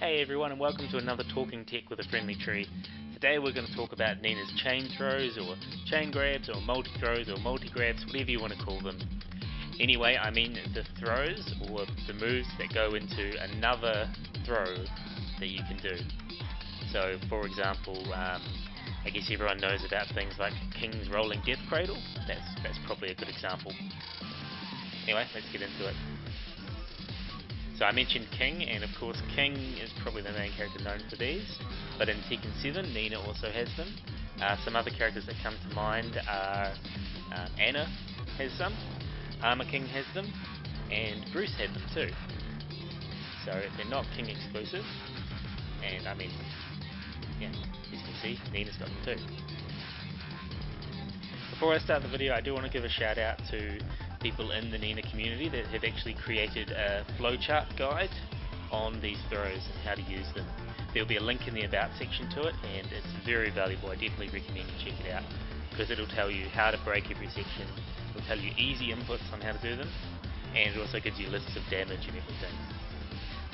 Hey everyone, and welcome to another Talking Tech with a Friendly Tree. Today we're going to talk about Nina's chain throws, or chain grabs, or multi-throws, or multi-grabs, whatever you want to call them. Anyway, I mean the throws, or the moves that go into another throw that you can do. So, for example, I guess everyone knows about things like King's Rolling Death Cradle. That's probably a good example. Anyway, let's get into it. So I mentioned King, and of course King is probably the main character known for these, but in Tekken 7 Nina also has them. Some other characters that come to mind are Anna has some, Armor King has them, and Bruce had them too. So they're not King exclusive, and I mean, yeah, as you can see, Nina's got them too. Before I start the video, I do want to give a shout out to people in the Nina community that have actually created a flowchart guide on these throws and how to use them. There'll be a link in the about section to it, and it's very valuable. I definitely recommend you check it out, because it'll tell you how to break every section, it'll tell you easy inputs on how to do them, and it also gives you lists of damage and everything.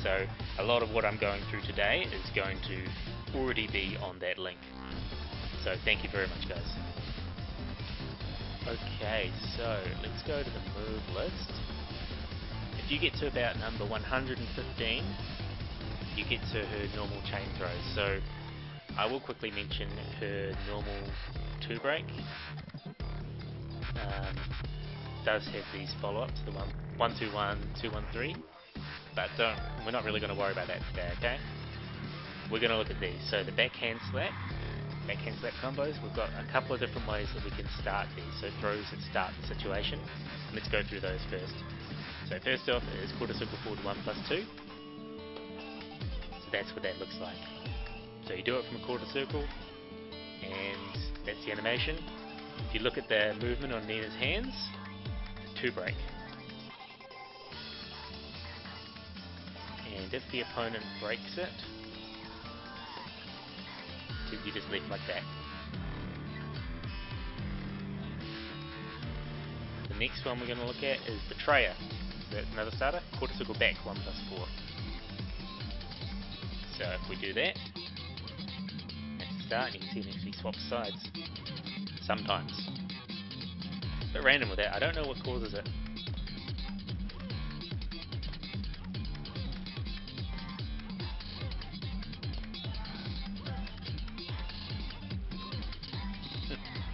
So a lot of what I'm going through today is going to already be on that link. So thank you very much, guys. Okay, so let's go to the move list. If you get to about number 115, you get to her normal chain throws. So I will quickly mention her normal 2-break. Does have these follow-ups, the 1-2-1, 2-1-3, but we're not really going to worry about that today, okay? We're going to look at these. So the backhand slap combos, we've got a couple of different ways that we can start these, so throws that start the situation. Let's go through those first. So first off is quarter circle forward 1+2. So that's what that looks like. So you do it from a quarter circle, and that's the animation. If you look at the movement on Nina's hands, 2-break. And if the opponent breaks it, you just leave like that. The next one we're going to look at is Betrayer. So that's another starter. Quarter circle back, 1+4. So if we do that, that's the start, and you can see it actually swaps sides. Sometimes. A bit random with that, I don't know what causes it.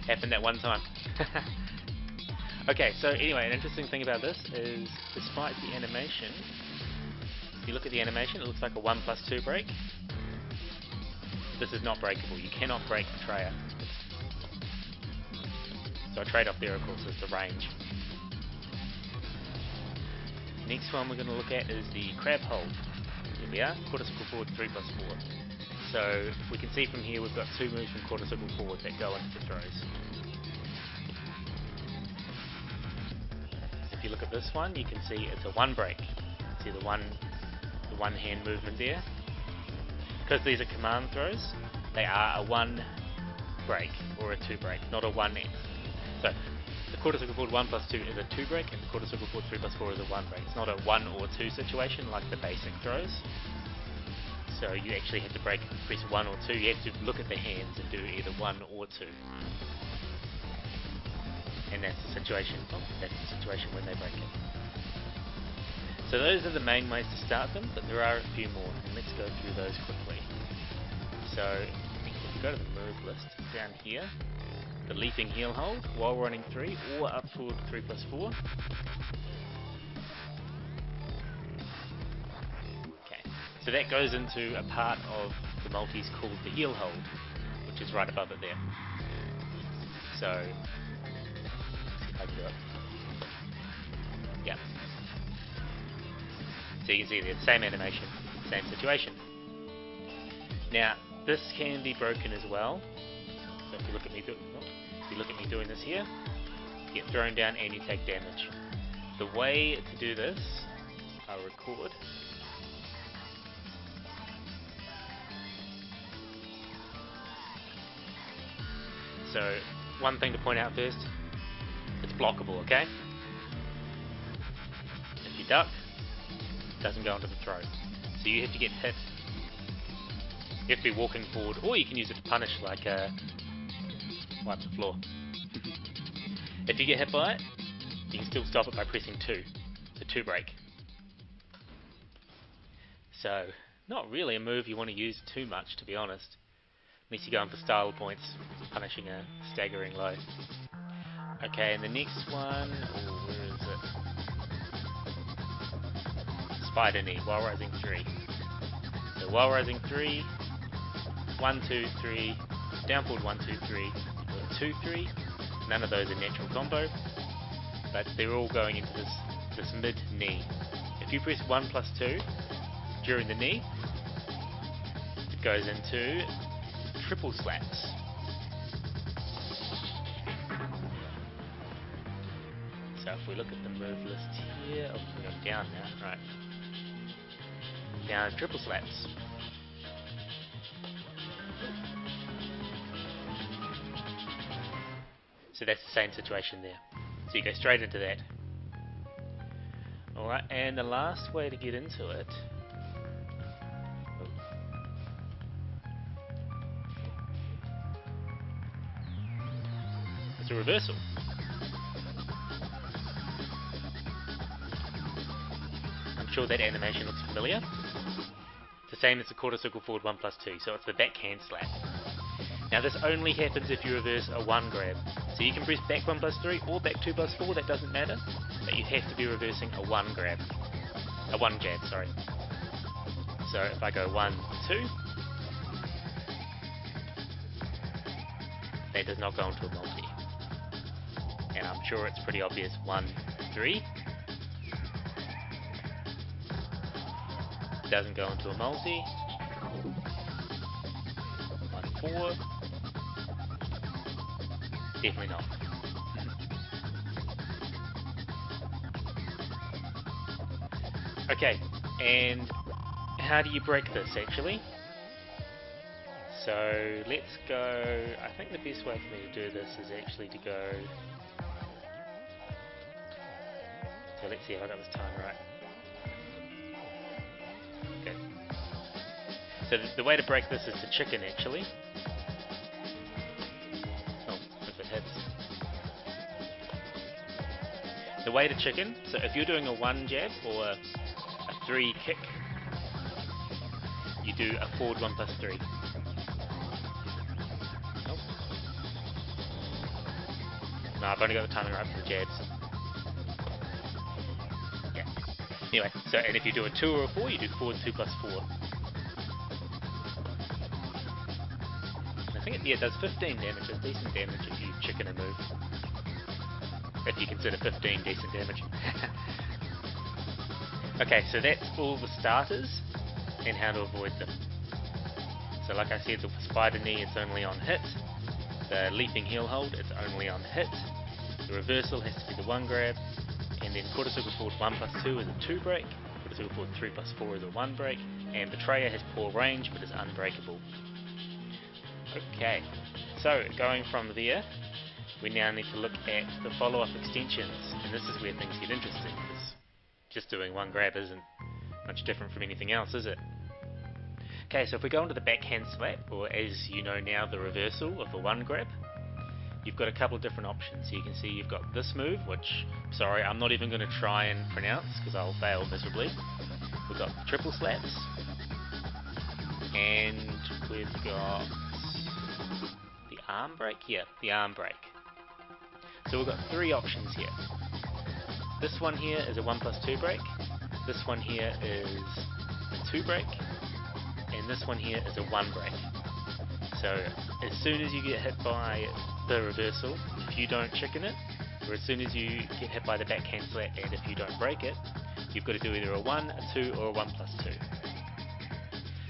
Happened that one time. Okay, so anyway, an interesting thing about this is, despite the animation, if you look at the animation, it looks like a 1+2 break. This is not breakable. You cannot break Betrayer. So a trade-off there, of course, is the range. Next one we're going to look at is the crab hold. Here we are, quarter circle forward 3+4. So we can see from here we've got two moves from quarter circle forward that go into the throws. If you look at this one, you can see it's a 1-break. See the one hand movement there. Because these are command throws, they are a 1-break or a 2-break, not a 1. So the quarter circle forward 1+2 is a 2-break, and the quarter circle forward 3+4 is a 1-break. It's not a 1 or 2 situation like the basic throws. So you actually have to press 1 or 2. You have to look at the hands and do either 1 or 2. And that's the situation. Oh, that's the situation when they break it. So those are the main ways to start them, but there are a few more, and let's go through those quickly. So if you go to the move list down here, the leaping heel hold while running 3 or up forward 3+4. So that goes into a part of the multis called the heel hold, which is right above it there. So, let's see if I can do it. Yeah. So you can see there, the same animation, same situation. Now, this can be broken as well. So if you look at me doing this here, you get thrown down and you take damage. The way to do this, I'll record. So, one thing to point out first, it's blockable, okay? If you duck, it doesn't go into the throw. So you have to get hit You have to be walking forward, or you can use it to punish, like wipe the floor. If you get hit by it, you can still stop it by pressing 2. So 2 break. So, not really a move you want to use too much, to be honest. Unless you're going for style points, punishing a staggering low. Okay, and the next one, where is it? Spider knee, while rising 3. So while rising 3, 1, 2, 3, down forward 1, 2, 3, 2, 3. None of those are natural combo, but they're all going into this mid knee. If you press 1 plus 2 during the knee, it goes into triple slaps. So if we look at the move list here, we're going down now, right. Down triple slaps. So that's the same situation there. So you go straight into that. Alright, and the last way to get into it is a reversal. I'm sure that animation looks familiar. It's the same as the quarter circle forward 1 plus 2, so it's the backhand slap. Now this only happens if you reverse a 1 grab. So you can press back 1 plus 3 or back 2 plus 4, that doesn't matter. But you have to be reversing a 1 grab. A 1 jab, sorry. So if I go 1, 2, that does not go into a multi. And I'm sure it's pretty obvious. 1, 3. Doesn't go into a multi. 1, 4. Definitely not. Okay, and how do you break this actually? So let's go, I think the best way for me to do this is actually to go, so let's see if I got this time right. Okay. So the way to break this is to chicken actually. The way to chicken, so if you're doing a 1 jab or a 3 kick, you do a forward 1 plus 3. Oh. No, I've only got the timing right for the jabs. Yeah. Anyway, so and if you do a 2 or a 4, you do forward 2 plus 4. I think it does 15 damage, it's decent damage if you chicken a move. If you consider 15 decent damage. Okay, so that's all the starters and how to avoid them. So like I said, the spider knee, it's only on hit. The leaping heel hold, it's only on hit. The reversal has to be the 1 grab. And then quarter circle forward 1 plus 2 is a 2 break. Quarter circle forward 3 plus 4 is a 1 break. And Betrayer has poor range but is unbreakable. Okay, so going from there, we now need to look at the follow-up extensions, and this is where things get interesting, because just doing 1 grab isn't much different from anything else, is it? Okay, so if we go into the backhand slap, or as you know now, the reversal of the 1 grab, you've got a couple of different options. So you can see you've got this move, which, sorry, I'm not even going to try and pronounce, because I'll fail miserably. We've got triple slaps, and we've got the arm break, yeah, the arm break. So we've got 3 options here. This one here is a 1 plus 2 break, this one here is a 2 break, and this one here is a 1 break. So as soon as you get hit by the reversal, if you don't chicken it, or as soon as you get hit by the backhand slap and if you don't break it, you've got to do either a 1, a 2, or a 1 plus 2.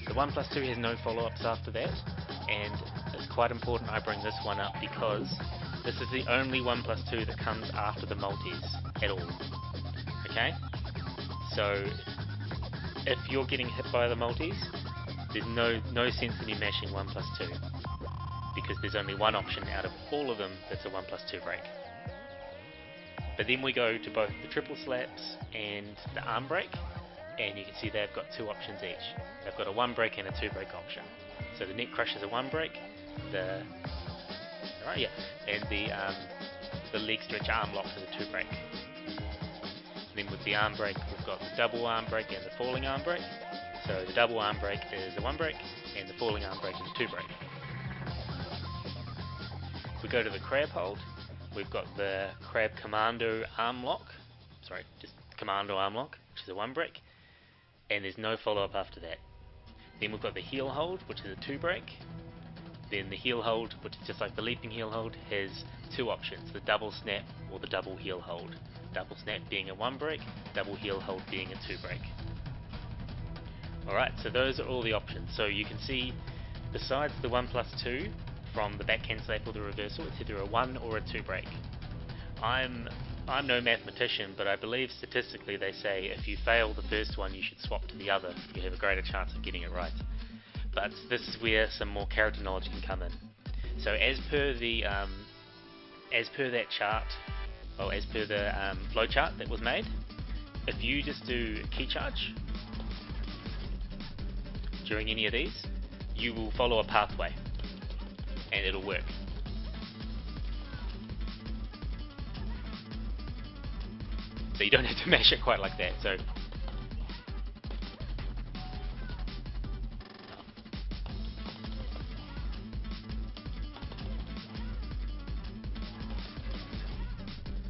The 1 plus 2 has no follow-ups after that, and it's quite important I bring this one up because this is the only 1 plus 2 that comes after the multis at all. Okay? So if you're getting hit by the multis, there's no sense in you mashing 1 plus 2, because there's only one option out of all of them that's a 1 plus 2 break. But then we go to both the triple slaps and the arm break, and you can see they've got 2 options each. They've got a 1 break and a 2 break option. So the neck crush is a 1 break, the and the leg stretch arm lock is a 2 break. Then with the arm break, we've got the double arm break and the falling arm break. So the double arm break is a 1 break, and the falling arm break is a 2 break. If we go to the crab hold, we've got the crab commando arm lock, just commando arm lock, which is a 1 break, and there's no follow up after that. Then we've got the heel hold, which is a 2 break. Then the heel hold, which is just like the leaping heel hold, has 2 options, the double snap or the double heel hold. Double snap being a 1 break, double heel hold being a 2 break. Alright, so those are all the options. So you can see, besides the 1+2 from the backhand slap or the reversal, it's either a 1 or a 2 break. I'm no mathematician, but I believe statistically they say if you fail the first one, you should swap to the other. You have a greater chance of getting it right. But this is where some more character knowledge can come in. So as per that chart, well, as per the flow chart that was made, if you just do key charge during any of these, you will follow a pathway, and it'll work. So you don't have to mash it quite like that. So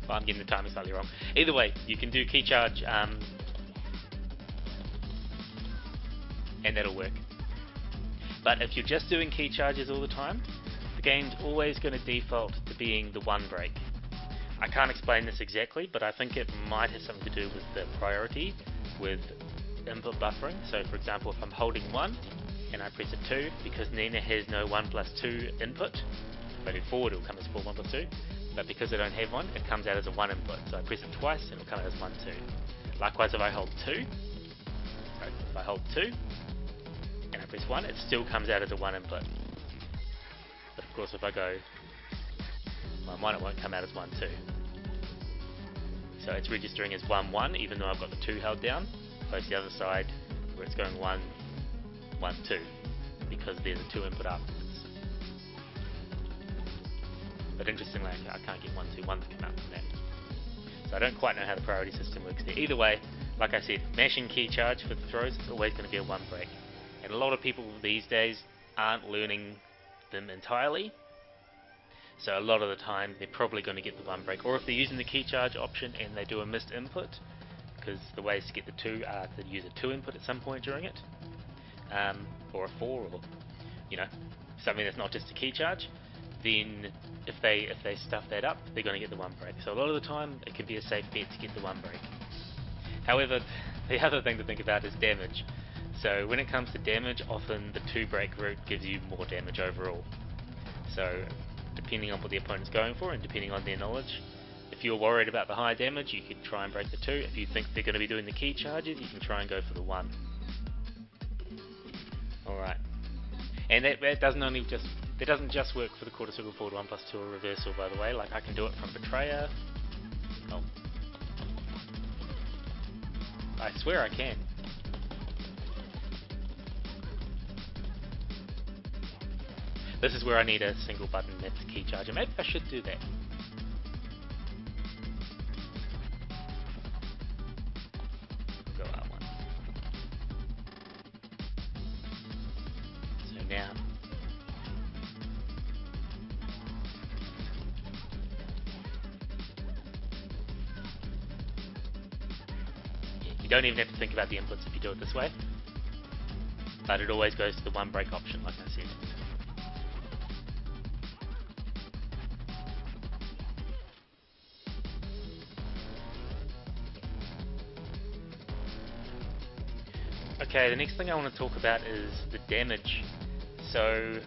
well, I'm getting the timing slightly wrong. Either way, you can do key charge, and that'll work. But if you're just doing key charges all the time, the game's always going to default to being the 1 break. I can't explain this exactly, but I think it might have something to do with the priority with input buffering. So for example, if I'm holding 1 and I press a 2, because Nina has no 1+2 input, if I do forward it'll come as 4 1+2, but because I don't have one, it comes out as a 1 input. So I press it twice and it'll come out as 1, 2. Likewise, if I hold 2, if I hold 2 and I press 1, it still comes out as a 1 input. But of course if I go 1, 1, it won't come out as 1, 2. So it's registering as 1, 1, even though I've got the 2 held down, opposed to the other side where it's going 1, 1, 2, because there's a 2 input afterwards. But interestingly, I can't get 1, 2, 1 to come out from that. So I don't quite know how the priority system works there. Either way, like I said, mashing key charge for the throws is always going to be a 1 break. And a lot of people these days aren't learning them entirely. So a lot of the time they're probably going to get the 1 break. Or if they're using the key charge option and they do a missed input, because the ways to get the 2 are to use a 2 input at some point during it, or a 4, or something that's not just a key charge, then if they stuff that up, they're going to get the 1 break. So a lot of the time it can be a safe bet to get the 1 break. However, the other thing to think about is damage. So when it comes to damage, often the 2 break route gives you more damage overall. So depending on what the opponent's going for and depending on their knowledge, if you're worried about the high damage, you could try and break the 2. If you think they're going to be doing the key charges, you can try and go for the 1. Alright. And that doesn't just work for the quarter circle forward 1+2 or reversal, by the way. Like I can do it from Betrayer. Oh. I swear I can. This is where I need a single button, that's key charger. Maybe I should do that. We'll go R1. So now, you don't even have to think about the inputs if you do it this way. But it always goes to the 1 break option, like I said. Okay, the next thing I want to talk about is the damage. So,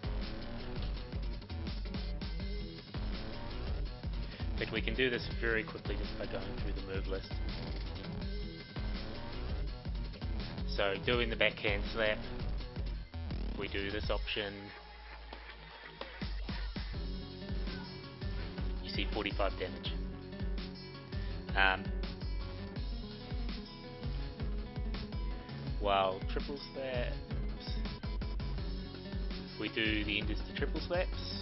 but we can do this very quickly just by going through the move list. So, doing the backhand slap, we do this option. You see 45 damage. While triple slap, we do the enders to triple slaps.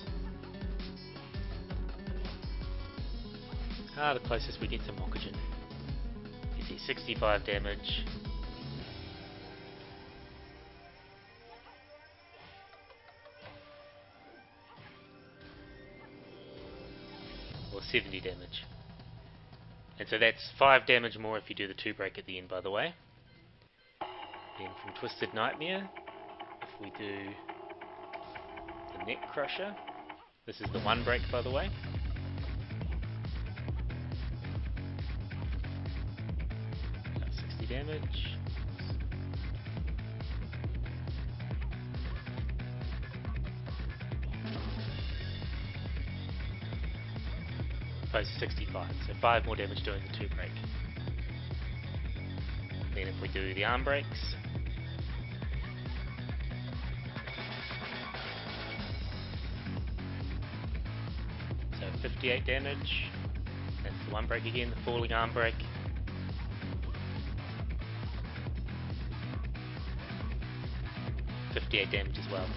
The closest we get to Mokujin. You see 65 damage. Or 70 damage. And so that's 5 damage more if you do the 2 break at the end, by the way. Then from Twisted Nightmare, if we do the Neck Crusher, this is the 1 break, by the way. Got 60 damage. Opposed to 65, so 5 more damage doing the 2 break. Then if we do the arm breaks, so 58 damage, that's the 1 break again, the falling arm break. .58 damage as well.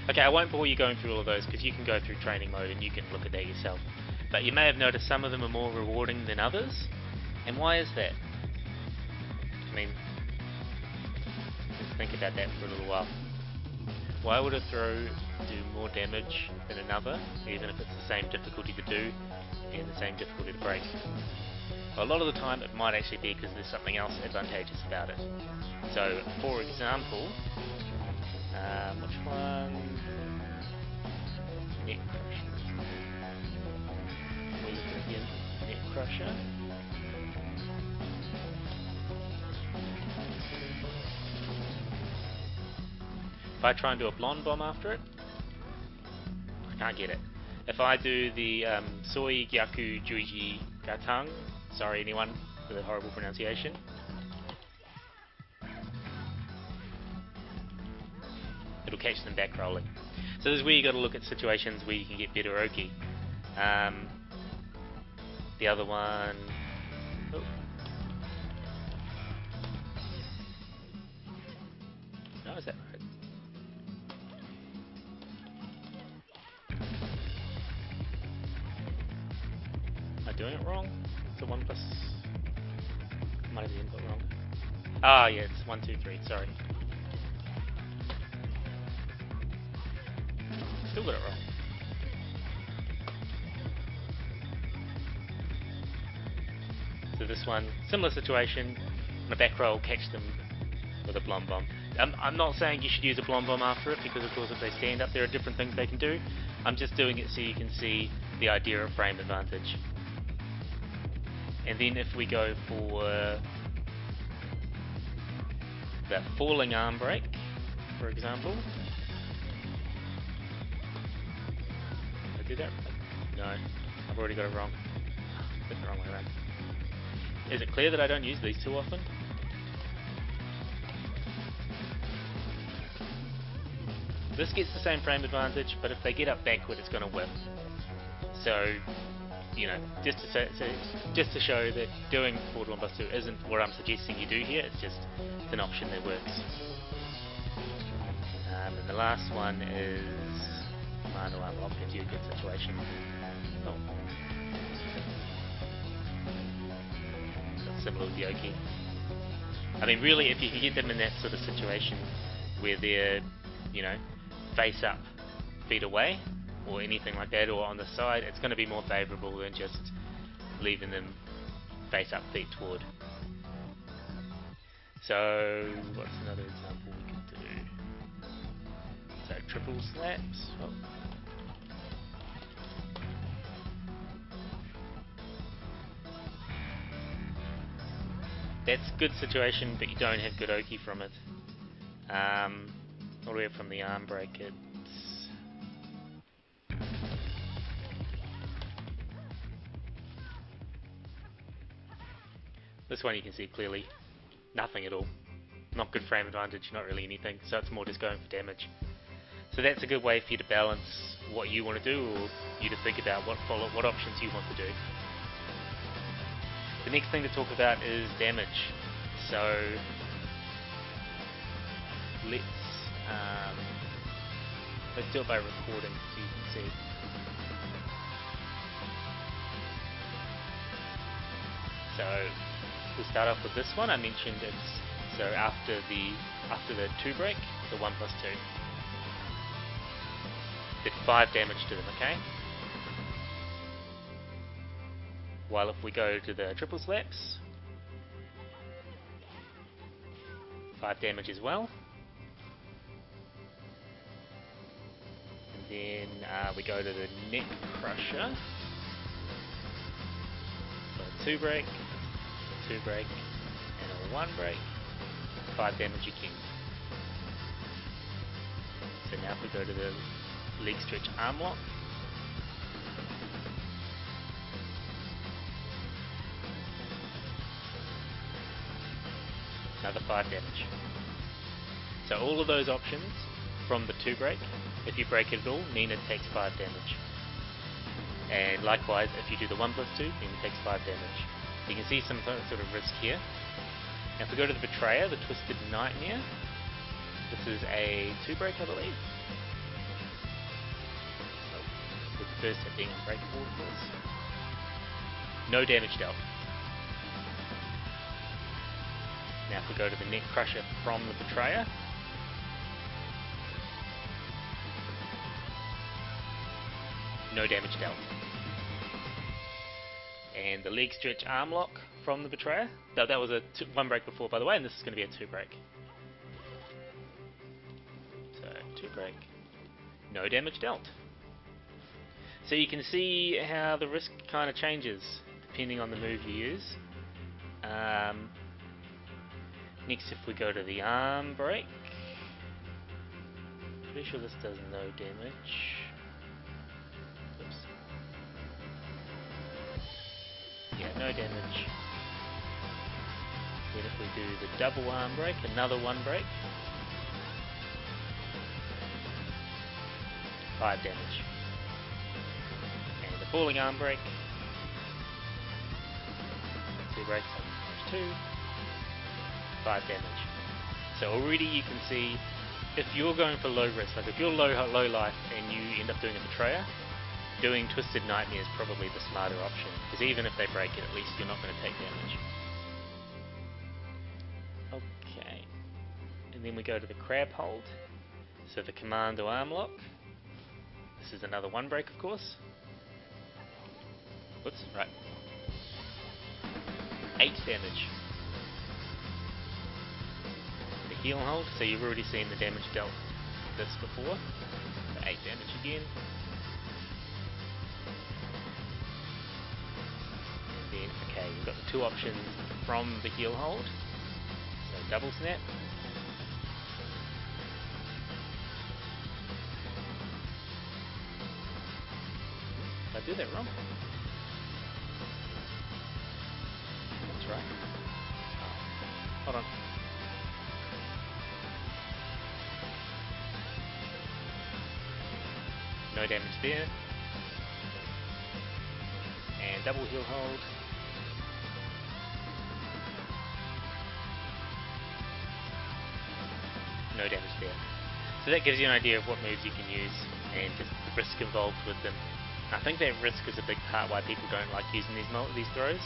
Okay, I won't bore you going through all of those because you can go through training mode and you can look at that yourself. But you may have noticed some of them are more rewarding than others. And why is that? I mean, let's think about that for a little while. Why would a throw do more damage than another, even if it's the same difficulty to do and the same difficulty to break? Well, a lot of the time it might actually be because there's something else advantageous about it. So, for example, which one? Neck Crusher. We look at the Neck Crusher. If I try and do a blonde bomb after it, I can't get it. If I do the Soi Gyaku Juiji Gatang, sorry anyone for the horrible pronunciation, it'll catch them back rolling. So this is where you got to look at situations where you can get better Oki. The other one, oh. No, is that right? Am I doing it wrong? It's a 1+. Might have the input wrong. Ah, yeah, it's 1, 2, 3. Sorry. Still got it wrong. So this one, similar situation. On a back roll, catch them with a blonde bomb. I'm not saying you should use a blonde bomb after it, because of course if they stand up there are different things they can do. I'm just doing it so you can see the idea of frame advantage. And then if we go for the falling arm break, for example. Did I do that right? No, I've already got it wrong. Put it the wrong way around. Is it clear that I don't use these too often? This gets the same frame advantage, but if they get up backward, it's going to whiff. So, you know, just to show that doing forward 1+2 isn't what I'm suggesting you do here. It's just an option that works. And the last one is Mano Unlock gives you a good situation. Oh. That's similar with Yoki. I mean, really, if you can get them in that sort of situation where they're, you know, face up, feet away, or anything like that, or on the side, it's going to be more favourable than just leaving them face up, feet toward. So, what's another example we could do? So, triple slaps. Oh. That's good situation, but you don't have good Oki from it. All the way up from the arm break, it's this one you can see clearly, nothing at all. Not good frame advantage, not really anything, so it's more just going for damage. So that's a good way for you to balance what you want to do, or you to think about what options you want to do. The next thing to talk about is damage. So let's Let's do it by recording so you can see. So we start off with this one. I mentioned it's so after the 2 break, the 1 plus 2. Did 5 damage to them, okay? While if we go to the triple slaps, 5 damage as well. And then we go to the neck crusher. So a 2 break, a 2 break, and a 1 break, 5 damage again. So now if we go to the leg stretch arm lock, another 5 damage. So all of those options from the 2 break, if you break it at all, Nina takes 5 damage. And likewise, if you do the 1 plus 2, Nina takes 5 damage. You can see some sort of risk here. Now if we go to the Betrayer, the Twisted Nightmare, this is a 2 break, I believe. With the first hit being unbreakable, of course. No damage dealt. Now if we go to the neck crusher from the Betrayer, no damage dealt. And the leg stretch arm lock from the Betrayer, that was a 1 break before, by the way, and this is going to be a 2 break. So 2 break, no damage dealt. So you can see how the risk kind of changes depending on the move you use. Next, if we go to the arm break, pretty sure this does no damage. Oops. Yeah, no damage. Then if we do the double arm break, another 1 break, 5 damage. And the falling arm break, 2 breaks on 2, 5 damage. So already you can see, if you're going for low risk, like if you're low life and you end up doing a Betrayer, doing Twisted Nightmare is probably the smarter option, because even if they break it, at least you're not going to take damage. Okay, and then we go to the Crab Hold, so the Commando Arm Lock. This is another 1 break, of course. Whoops, right. 8 damage. The Heel Hold, so you've already seen the damage dealt with this before. So 8 damage again. And then, okay, we've got the 2 options from the Heel Hold. So double snap. Did I do that wrong? That's right. Oh, hold on. No damage there. And double heel hold. No damage there. So that gives you an idea of what moves you can use and just the risk involved with them. I think that risk is a big part why people don't like using these throws,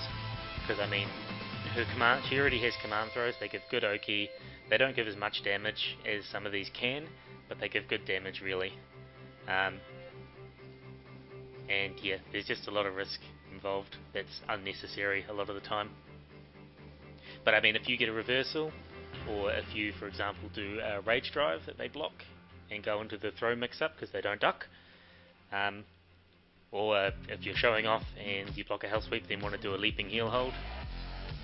because I mean, she already has command throws. They give good Oki. They don't give as much damage as some of these can, but they give good damage really. And yeah, there's just a lot of risk involved that's unnecessary a lot of the time. But I mean, if you get a reversal, or if you, for example, do a rage drive that they block and go into the throw mix-up because they don't duck, or if you're showing off and you block a hell sweep then want to do a leaping heel hold,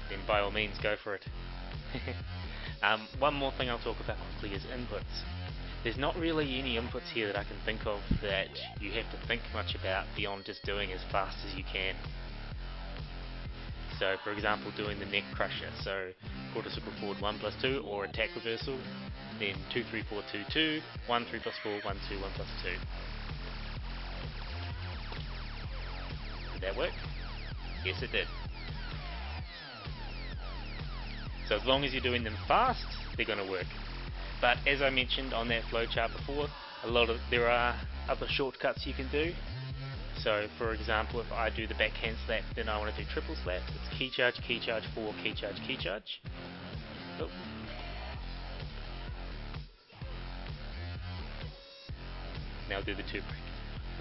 then by all means go for it. One more thing I'll talk about quickly is inputs. There's not really any inputs here that I can think of that you have to think much about beyond just doing as fast as you can. So for example, doing the neck crusher, so quarter circle forward 1 plus 2, or attack reversal, then 2 3 4 2 2, 1 3 plus 4 1 2 1 plus 2. Did that work? Yes, it did. So as long as you're doing them fast, they're going to work. But as I mentioned on that flowchart before, There are other shortcuts you can do. So for example, if I do the backhand slap, then I want to do triple slap. It's key charge, 4, key charge, key charge. Oh. Now do the 2 break.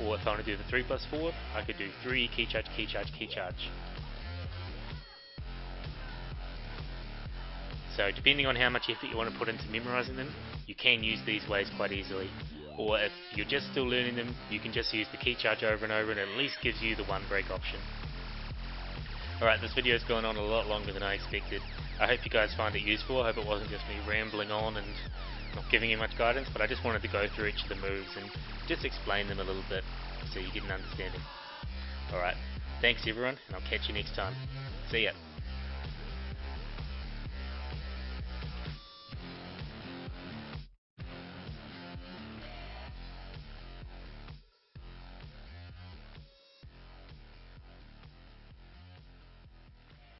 Or if I want to do the 3+4, I could do 3, key charge, key charge, key charge. So depending on how much effort you want to put into memorizing them, you can use these ways quite easily. Or if you're just still learning them, you can just use the key charge over and over, and it at least gives you the 1 break option. Alright, this video's gone on a lot longer than I expected. I hope you guys find it useful. I hope it wasn't just me rambling on and not giving you much guidance, but I just wanted to go through each of the moves and just explain them a little bit so you get an understanding. Alright, thanks everyone, and I'll catch you next time. See ya.